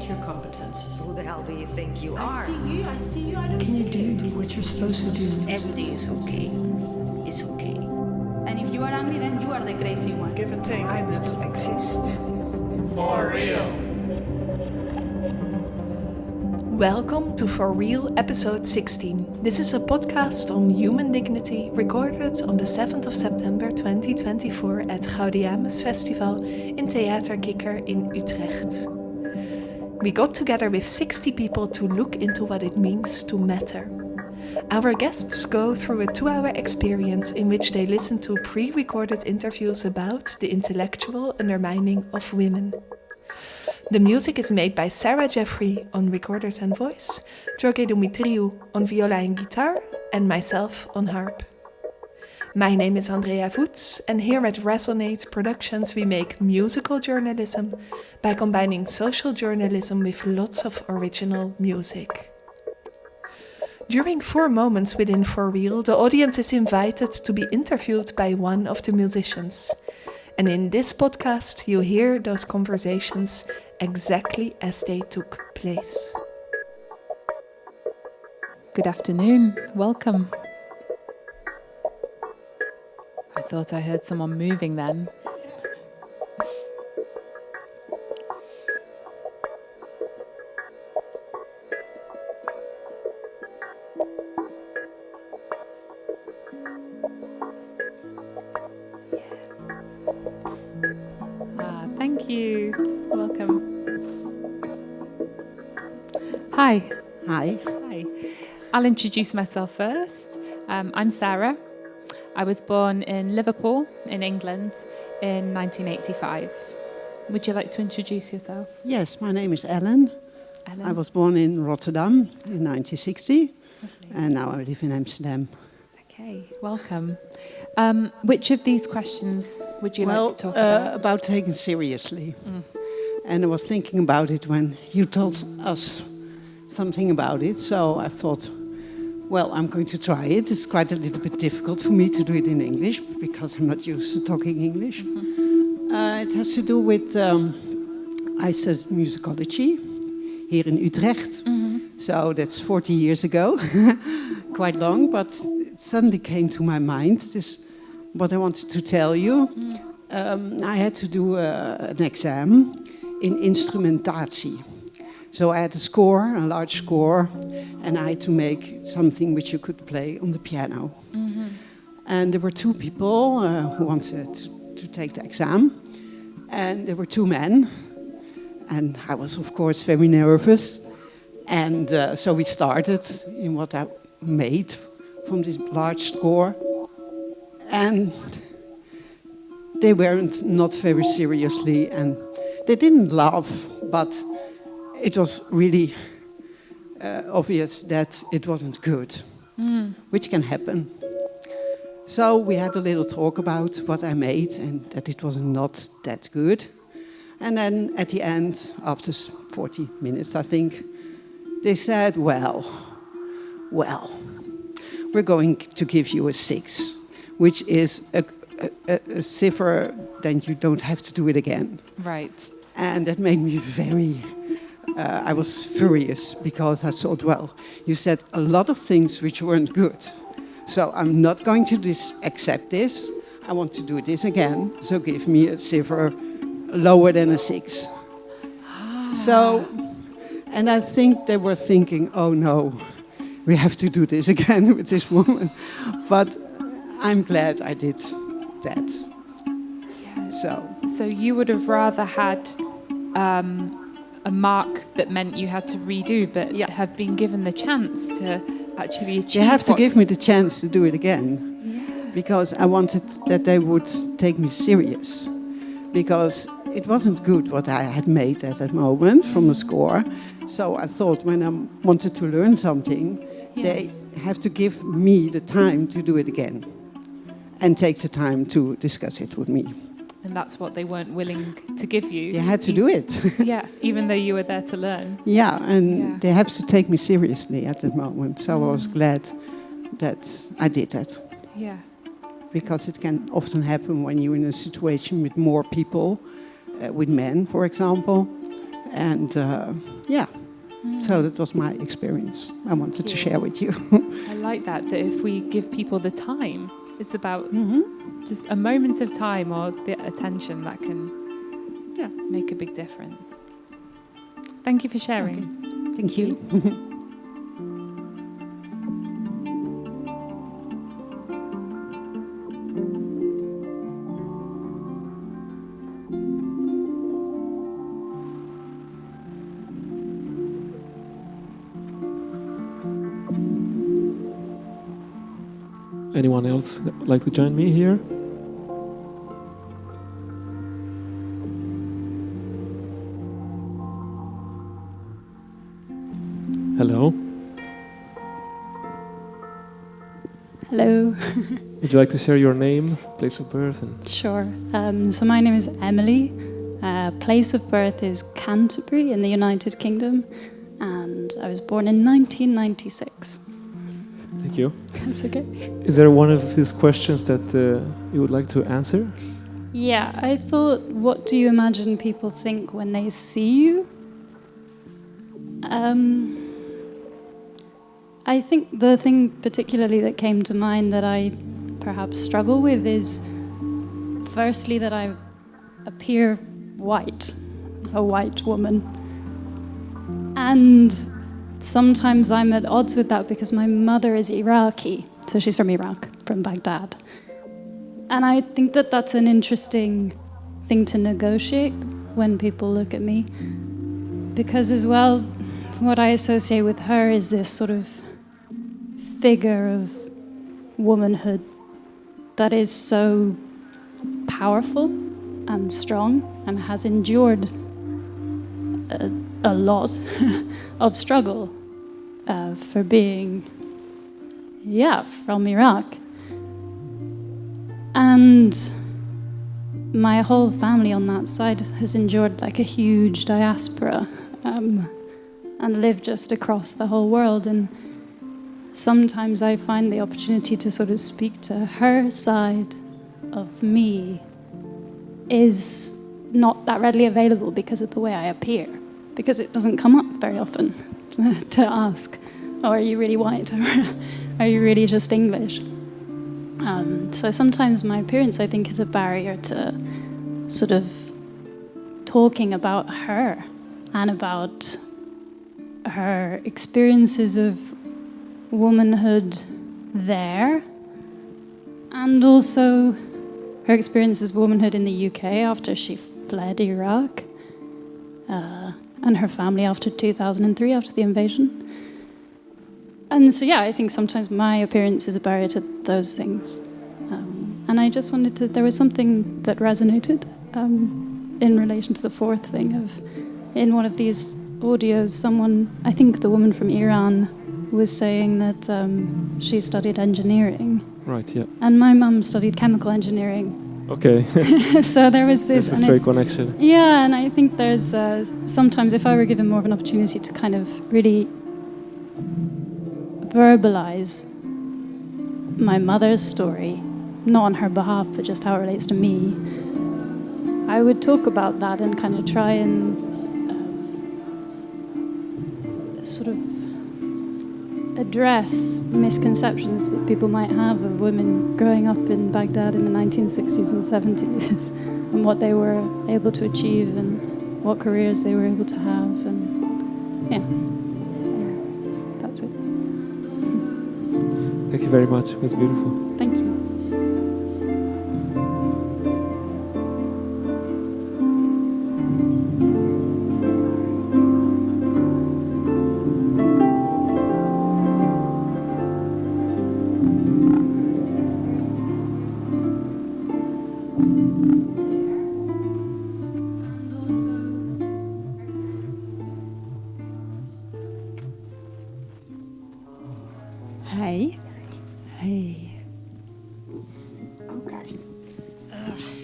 rate your competences. Who the hell do you think you are? I see you, I don't Can you see do what you're supposed to do? Everything is okay. It's okay. And if you are angry, then you are the crazy one. Give and take. I don't exist. For real. Welcome to For Real episode 16. This is a podcast on human dignity recorded on the 7th of September 2024 at Gaudeamus Festival in Theater Kikker in Utrecht. We got together with 60 people to look into what it means to matter. Our guests go through a 2-hour experience in which they listen to pre-recorded interviews about the intellectual undermining of women. The music is made by Sarah Jeffrey on recorders and voice, Jorge Dumitriu on viola and guitar, and myself on harp. My name is Andrea Voets, and here at Resonate Productions we make musical journalism by combining social journalism with lots of original music. During 4 moments within For Real, the audience is invited to be interviewed by one of the musicians. And in this podcast, you hear those conversations exactly as they took place. Good afternoon, welcome. I thought I heard someone moving then. Thank you. Welcome. Hi. Hi. Hi. I'll introduce myself first. I'm Sarah. I was born in Liverpool, in England, in 1985. Would you like to introduce yourself? Yes, my name is Ellen. Ellen? I was born in Rotterdam in 1960, Lovely. and now I live in Amsterdam. Okay, welcome. Which of these questions would you like to talk about? About taken seriously. And I was thinking about it when you told us something about it, so I thought, well, I'm going to try it. It's quite a little bit difficult for me to do it in English because I'm not used to talking English. It has to do with, I studied musicology here in Utrecht. So that's 40 years ago, quite long, but it suddenly came to my mind, this what I wanted to tell you. I had to do an exam in instrumentation. So I had a score, a large score, and I had to make something which you could play on the piano. And there were 2 people who wanted to take the exam, and there were 2 men, and I was of course very nervous. And so we started in what I made from this large score, and they weren't not very seriously, and they didn't laugh, but it was really obvious that it wasn't good, which can happen. So we had a little talk about what I made and that it was not that good. And then at the end, after 40 minutes, I think, they said, well, we're going to give you a 6, which is a cipher, then you don't have to do it again. Right. And that made me very, I was furious because I thought, well, you said a lot of things which weren't good. So I'm not going to accept this. I want to do this again. So give me a cipher lower than a 6. So, and I think they were thinking, oh no, we have to do this again with this woman. But I'm glad I did that. So you would have rather had a mark that meant you had to redo, but have been given the chance to actually achieve. You have to give me the chance to do it again, because I wanted that they would take me serious, because it wasn't good what I had made at that moment from a score. So I thought when I wanted to learn something, they have to give me the time to do it again and take the time to discuss it with me. And that's what they weren't willing to give you. They had to do it. Even though you were there to learn. They have to take me seriously at that moment. So I was glad that I did that. Yeah. Because it can often happen when you're in a situation with more people, with men, for example. And so that was my experience I wanted to share with you. I like that if we give people the time, it's about just a moment of time or the attention that can make a big difference. Thank you for sharing. Okay. Thank you. Anyone else like to join me here? Hello. Hello. Would you like to share your name, place of birth? Sure. So my name is Emily. Place of birth is Canterbury in the United Kingdom, and I was born in 1996. Thank you. That's okay. Is there one of these questions that you would like to answer? Yeah, I thought, what do you imagine people think when they see you? I think the thing particularly that came to mind that I perhaps struggle with is, firstly, that I appear white, a white woman. And sometimes I'm at odds with that because my mother is Iraqi, so she's from Iraq, from Baghdad. And I think that that's an interesting thing to negotiate when people look at me. Because as well, what I associate with her is this sort of figure of womanhood that is so powerful and strong and has endured a lot of struggle for being, from Iraq. And my whole family on that side has endured like a huge diaspora and lived just across the whole world. And sometimes I find the opportunity to sort of speak to her side of me is not that readily available because of the way I appear, because it doesn't come up very often to ask, oh, are you really white, or are you really just English? So sometimes my appearance, I think, is a barrier to sort of talking about her and about her experiences of womanhood there, and also her experiences of womanhood in the UK after she fled Iraq, and her family after 2003, after the invasion. And so, I think sometimes my appearance is a barrier to those things. And I just wanted to, there was something that resonated in relation to the fourth thing of, in one of these audios, someone, I think the woman from Iran, was saying that she studied engineering. Right, yeah. And my mum studied chemical engineering. Okay. So there was this... There's a straight connection. Yeah, and I think there's sometimes if I were given more of an opportunity to kind of really verbalize my mother's story, not on her behalf, but just how it relates to me, I would talk about that and kind of try and sort of address misconceptions that people might have of women growing up in Baghdad in the 1960s and 70s and what they were able to achieve and what careers they were able to have. And that's it. Thank you very much. It was beautiful. Thank you.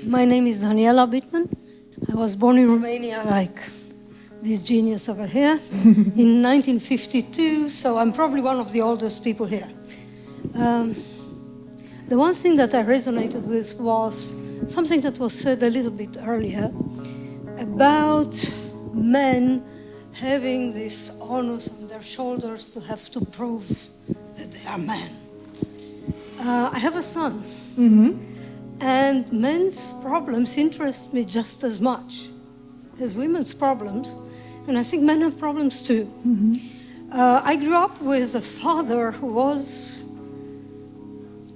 My name is Daniela Bittman. I was born in Romania, like this genius over here, in 1952, so I'm probably one of the oldest people here. The one thing that I resonated with was something that was said a little bit earlier about men having this onus on their shoulders to have to prove that they are men. I have a son, and men's problems interest me just as much as women's problems, and I think men have problems too. I grew up with a father who was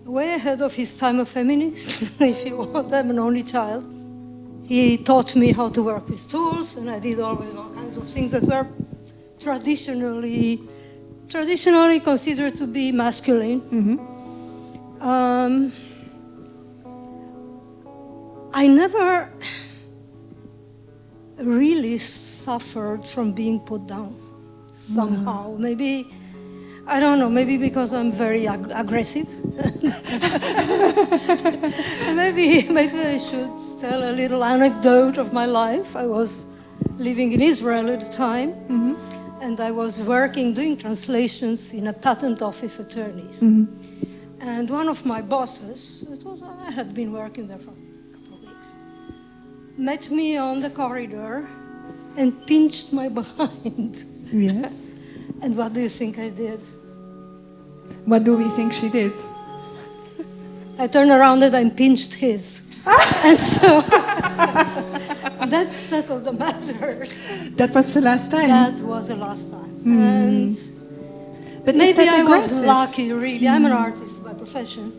way ahead of his time, a feminist, if you want. I'm an only child. He taught me how to work with tools, and I did always all kinds of things that were traditionally considered to be masculine. I never really suffered from being put down somehow. Maybe, I don't know, maybe because I'm very aggressive. maybe I should tell a little anecdote of my life. I was living in Israel at the time, and I was doing translations in a patent office attorneys. And one of my bosses, I had been working there for a couple of weeks, met me on the corridor and pinched my behind. Yes. And what do you think I did? What do we think she did? I turned around and I pinched his. And so that settled the matters. That was the last time? That was the last time. And but maybe I was lucky, really. I'm an artist by profession.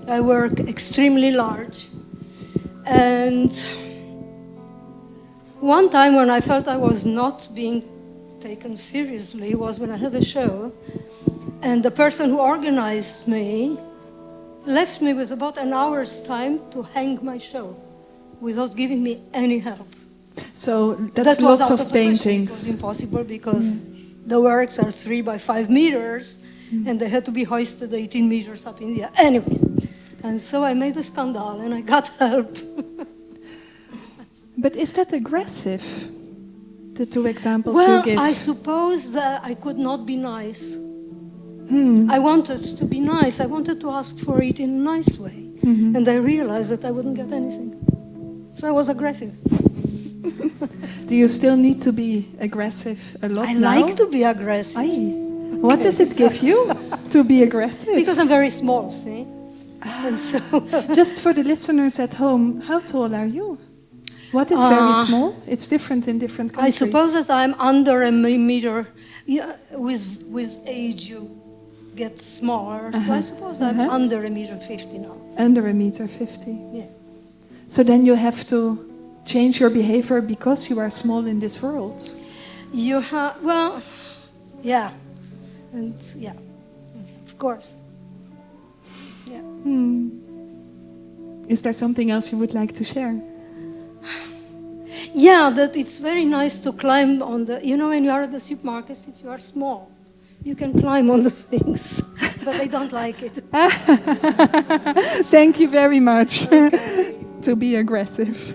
I work extremely large. And one time when I felt I was not being taken seriously was when I had a show, and the person who organized me left me with about an hour's time to hang my show without giving me any help. So that's that was lots out of the question. paintings. It was impossible because the works are 3 by 5 meters, and they had to be hoisted 18 meters up in the air. Anyways, and so I made a scandal and I got help. But is that aggressive? The two examples Well, you give. I suppose that I could not be nice. I wanted to be nice. I wanted to ask for it in a nice way. And I realized that I wouldn't get anything. So I was aggressive. Do you still need to be aggressive a lot I now? like to be aggressive. What does it give you to be aggressive? Because I'm very small, see? And so just for the listeners at home, how tall are you? What is very small? It's different in different countries. I suppose that I'm under a meter. Yeah, with age you get smaller. So I suppose I'm under 1.50 m now. Under 1.50 m. Yeah. So then you have to change your behavior because you are small in this world. You have, well, yeah. And yeah, of course. Yeah. Is there something else you would like to share? Yeah, that it's very nice to climb on the, you know, when you are at the supermarkets, if you are small, you can climb on the things, but they don't like it. Thank you very much. Okay. To be aggressive.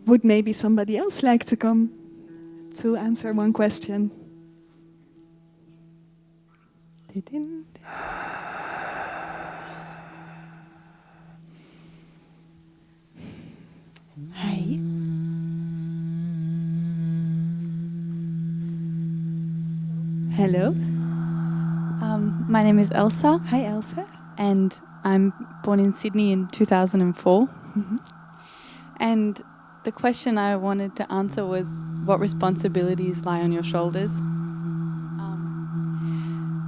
Would maybe somebody else like to come to answer one question? Hi. Hello. My name is Elsa. Hi, Elsa. And I'm born in Sydney in 2004. And the question I wanted to answer was, what responsibilities lie on your shoulders?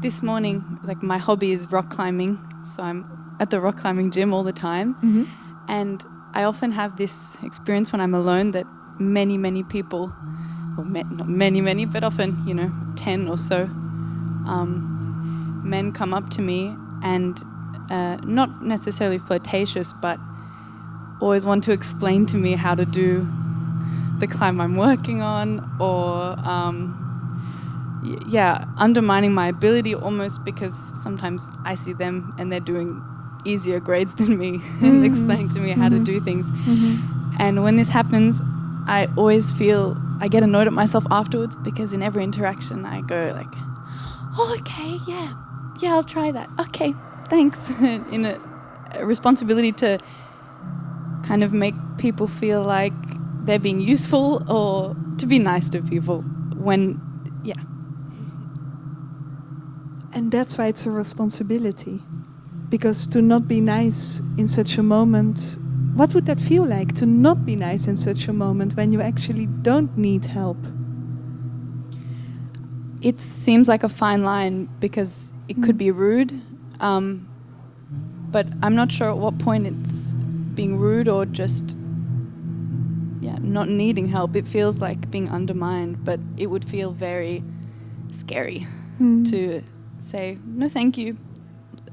This morning, like, my hobby is rock climbing, so I'm at the rock climbing gym all the time. And I often have this experience when I'm alone that many people, or not many, but often, 10 or so, men come up to me and not necessarily flirtatious, but always want to explain to me how to do the climb I'm working on, or undermining my ability almost, because sometimes I see them and they're doing easier grades than me and explaining to me how to do things. And when this happens, I always feel, I get annoyed at myself afterwards, because in every interaction I go like, oh, okay, yeah, I'll try that. Okay, thanks. In a responsibility to kind of make people feel like they're being useful or to be nice to people when, And that's why it's a responsibility. Because to not be nice in such a moment, what would that feel like, to not be nice in such a moment when you actually don't need help? It seems like a fine line, because it could be rude, but I'm not sure at what point it's being rude or just not needing help. It feels like being undermined, but it would feel very scary to say, no thank you,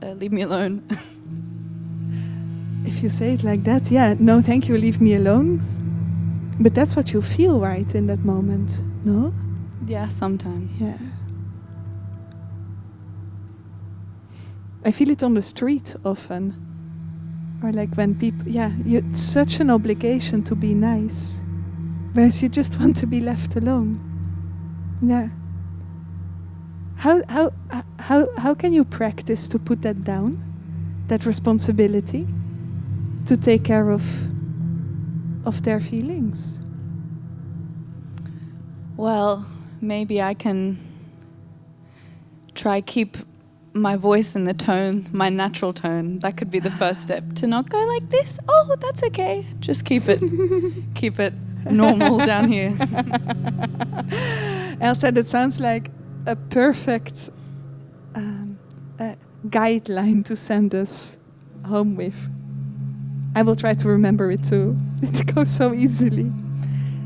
leave me alone. If you say it like that, no thank you, leave me alone. But that's what you feel, right, in that moment, no? Yeah, sometimes. Yeah. I feel it on the street often. Or like when people, it's such an obligation to be nice. Whereas you just want to be left alone. Yeah. How can you practice to put that down? That responsibility? To take care of their feelings? Well, maybe I can try keep my voice in the tone, my natural tone. That could be the first step, to not go like this. Oh, that's okay. Just keep it normal down here. Elsa, that sounds like a perfect guideline to send us home with. I will try to remember it too. It goes so easily.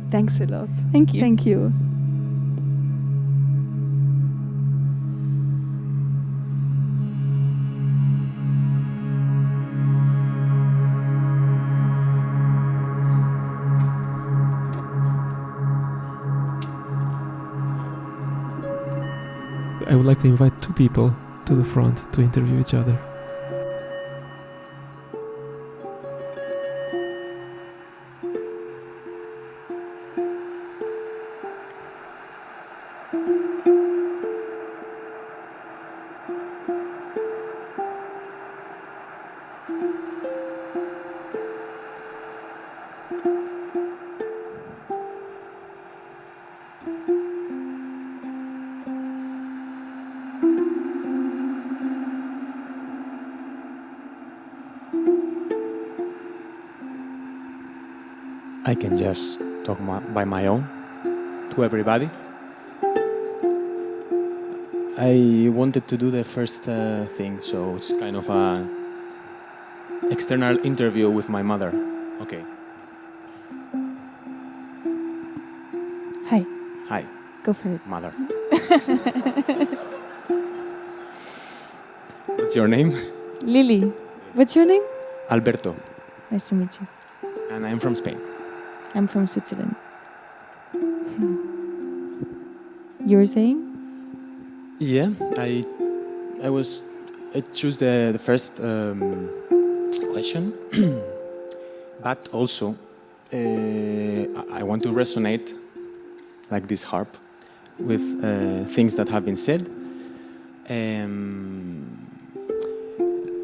Thanks a lot. Thank you. Thank you. I would like to invite two people to the front to interview each other. I can just talk by my own to everybody. I wanted to do the first thing, so it's kind of a external interview with my mother. Okay. Hi. Hi. Go for it. Mother. What's your name? Lilly. What's your name? Alberto. Nice to meet you. And I'm from Spain. I'm from Switzerland. You were saying? Yeah, I choose the first question, but also I want to resonate like this harp with things that have been said.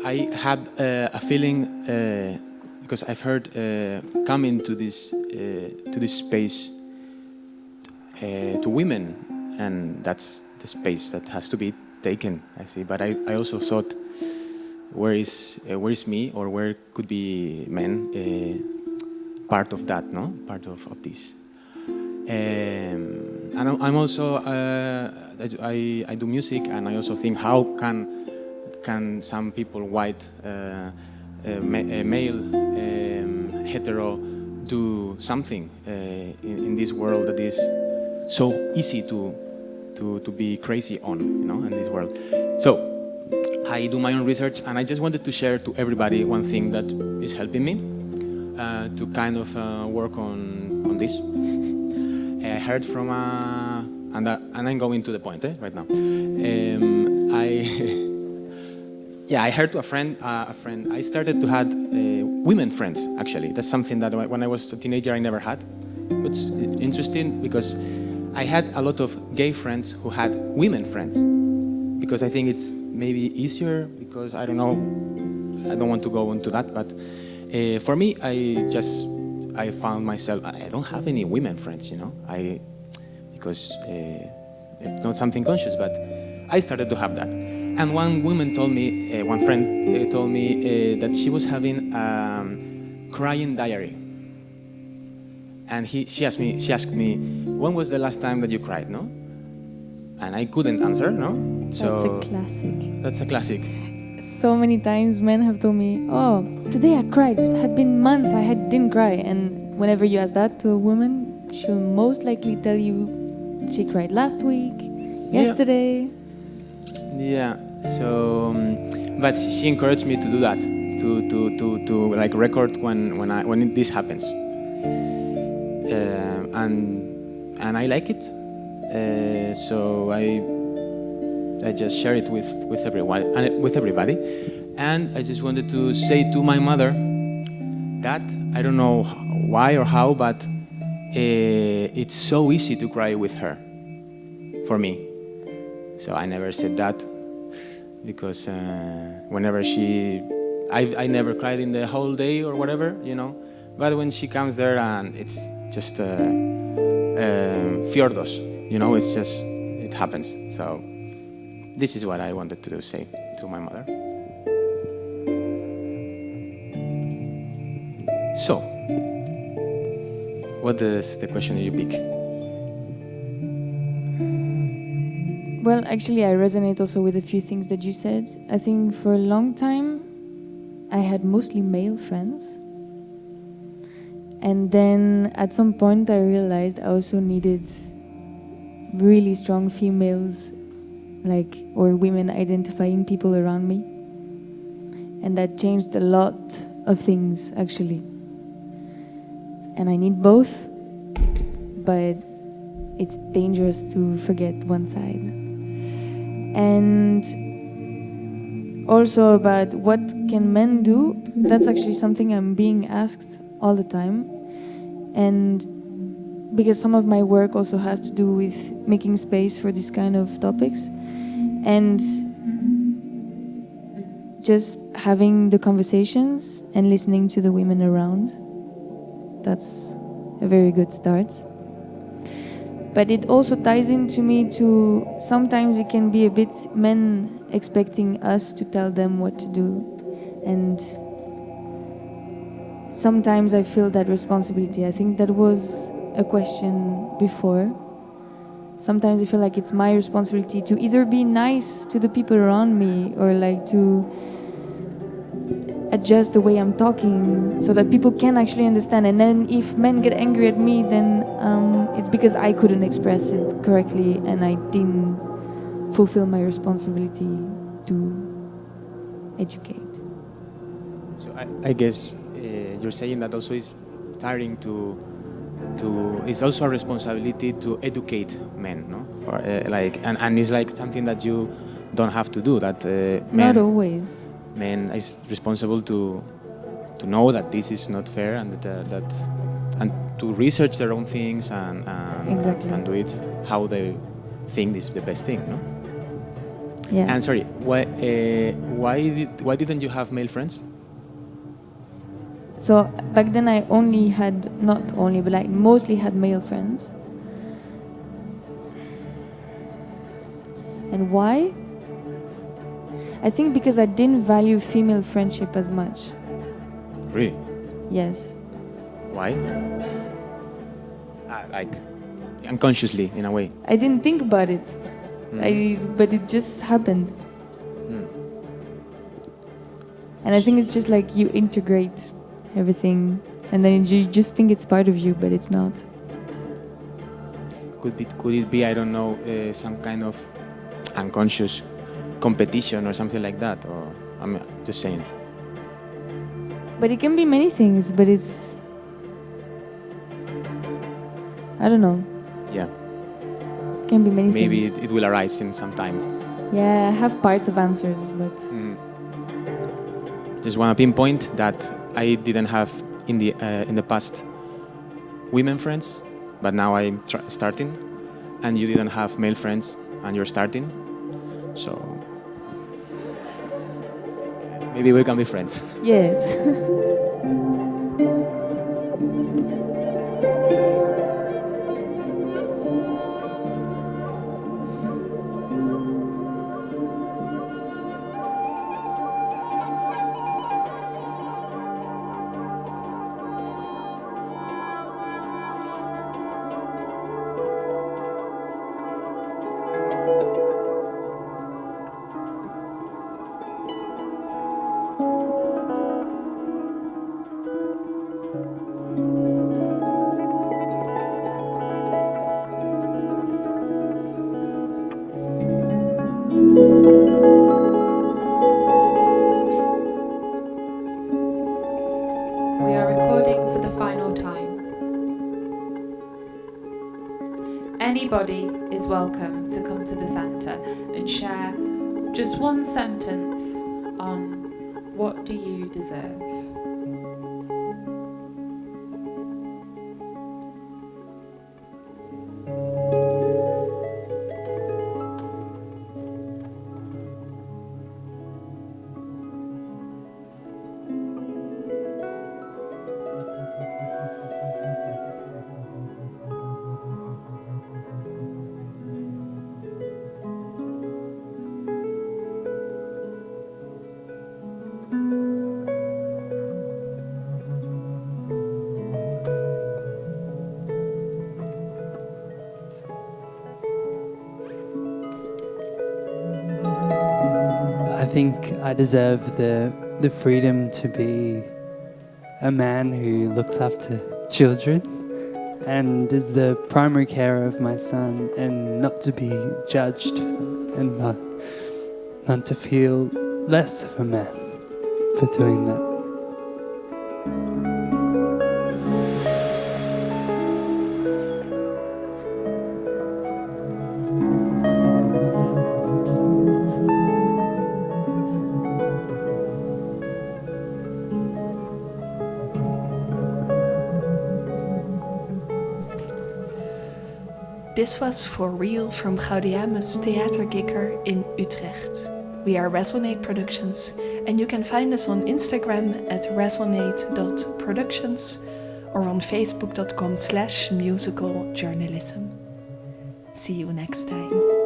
I had a feeling because I've heard coming to this space to women, and that's the space that has to be taken. I see, but I also thought, where is me, or where could be men part of that, no? Part of this. And I'm also I do music, and I also think, how can some people, white, male, hetero, do something in this world that is so easy to be crazy on, in this world. So I do my own research, and I just wanted to share to everybody one thing that is helping me to kind of work on this. I heard from a and I'm going to the point right now. I heard to a friend. I started to have women friends. Actually, that's something that when I was a teenager I never had. It's interesting because I had a lot of gay friends who had women friends. Because I think it's maybe easier. Because I don't know. I don't want to go into that, but for me, I found myself. I don't have any women friends. Because it's not something conscious, but I started to have that. And one woman told me, one friend told me that she was having crying diary. And she asked me, when was the last time that you cried, no? And I couldn't answer, no? So that's a classic. That's a classic. So many times men have told me, oh, today I cried. It had been months didn't cry. And whenever you ask that to a woman, she'll most likely tell you she cried last week, yesterday. Yeah. So, but she encouraged me to do that, to like record when this happens, and I like it. So I just share it with everybody, and I just wanted to say to my mother that I don't know why or how, but it's so easy to cry with her, for me. So I never said that. Because whenever I never cried in the whole day or whatever, But when she comes there and it's just fjordos, it's just, it happens. So this is what I wanted to say to my mother. So, what is the question that you pick? Well, actually, I resonate also with a few things that you said. I think for a long time, I had mostly male friends. And then at some point, I realized I also needed really strong females, or women identifying people around me. And that changed a lot of things, actually. And I need both, but it's dangerous to forget one side. And also about what can men do, that's actually something I'm being asked all the time. And because some of my work also has to do with making space for this kind of topics. And just having the conversations and listening to the women around, that's a very good start. But it also ties into me to, sometimes it can be a bit men expecting us to tell them what to do. And sometimes I feel that responsibility. I think that was a question before. Sometimes I feel like it's my responsibility to either be nice to the people around me or to adjust the way I'm talking so that people can actually understand. And then if men get angry at me, then it's because I couldn't express it correctly and I didn't fulfill my responsibility to educate. So I guess you're saying that also is tiring to it's also a responsibility to educate men, no? Or, and it's like something that you don't have to do. That not always. Men is responsible to know that this is not fair and that and to research their own things and exactly. And do it how they think is the best thing, no? Yeah. And sorry, why didn't you have male friends? So back then I only had, not only, but I mostly had male friends. And why? I think because I didn't value female friendship as much. Really? Yes. Why? Like unconsciously, in a way. I didn't think about it, but it just happened. And I think it's just like you integrate everything, and then you just think it's part of you, but it's not. Could it be? I don't know, some kind of unconscious competition or something like that, or I'm just saying. But it can be many things, but it's, I don't know. Yeah. Can be many maybe things. it will arise in some time. Yeah, I have parts of answers, but Just want to pinpoint that I didn't have in the past women friends, but now I'm starting, and you didn't have male friends, and you're starting. So maybe we can be friends. yes. We are recording for the final time. Anybody is welcome to come to the centre and share just one sentence on what do you deserve. I think I deserve the freedom to be a man who looks after children and is the primary carer of my son, and not to be judged and not to feel less of a man for doing that. This was For Real from Gaudeamus Theater Kikker in Utrecht. We are Resonate Productions, and you can find us on Instagram at resonate.productions or on facebook.com/musicaljournalism. See you next time.